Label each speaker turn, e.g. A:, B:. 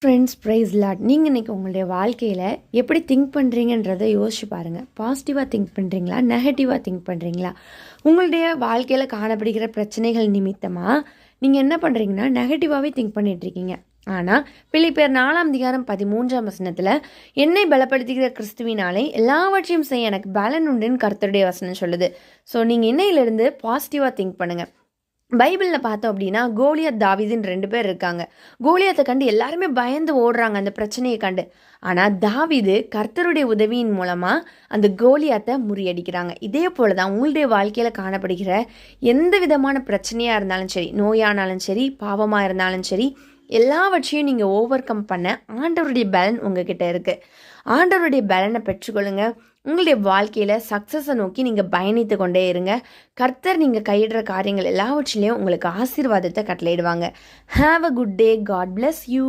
A: Friends price lot. நீங்கள் இன்றைக்கி உங்களுடைய வாழ்க்கையில் எப்படி திங்க் பண்ணுறீங்கன்றதை யோசிச்சு பாருங்கள். பாசிட்டிவாக திங்க் பண்ணுறீங்களா, நெகட்டிவாக திங்க் பண்ணுறீங்களா? உங்களுடைய வாழ்க்கையில் காணப்படுகிற பிரச்சனைகள் நிமித்தமாக நீங்கள் என்ன பண்ணுறீங்கன்னா நெகட்டிவாகவே திங்க் பண்ணிகிட்ருக்கீங்க. ஆனால் பிலிப்பியர் 4:13 என்னை பலப்படுத்துகிற கிறிஸ்துவினாலே எல்லாவற்றையும் செய்ய எனக்கு பலன் உண்டுன்னு கர்த்தருடைய வசனம் சொல்லுது. ஸோ நீங்கள் இன்னையிலேருந்து பாசிட்டிவாக திங்க் பண்ணுங்கள். பைபிளில் பார்த்தோம் அப்படின்னா கோலியாத் தாவீதுன்னு 2 பேர் இருக்காங்க. கோலியாத்தை கண்டு எல்லாருமே பயந்து ஓடுறாங்க அந்த பிரச்சனையை கண்டு. ஆனால் தாவீது கர்த்தருடைய உதவியின் மூலமாக அந்த கோலியாத்தை முறியடிக்கிறாங்க. இதே போல தான் உங்களுடைய வாழ்க்கையில் காணப்படுகிற எந்த விதமான பிரச்சனையாக இருந்தாலும் சரி, நோயானாலும் சரி, பாவமாக இருந்தாலும் சரி, எல்லாவற்றையும் நீங்கள் ஓவர் கம் பண்ண ஆண்டவருடைய பலன் உங்ககிட்ட இருக்குது. ஆண்டவருடைய பலனை பெற்றுக்கொள்ளுங்க. உங்களுடைய வாழ்க்கையில் சக்ஸஸை நோக்கி நீங்கள் பயணித்து கொண்டே இருங்க. கர்த்தர் நீங்கள் கையிடுற காரியங்கள் எல்லாவற்றிலையும் உங்களுக்கு ஆசீர்வாதத்தை கட்டளையிடுவாங்க. Have a good day. God bless you.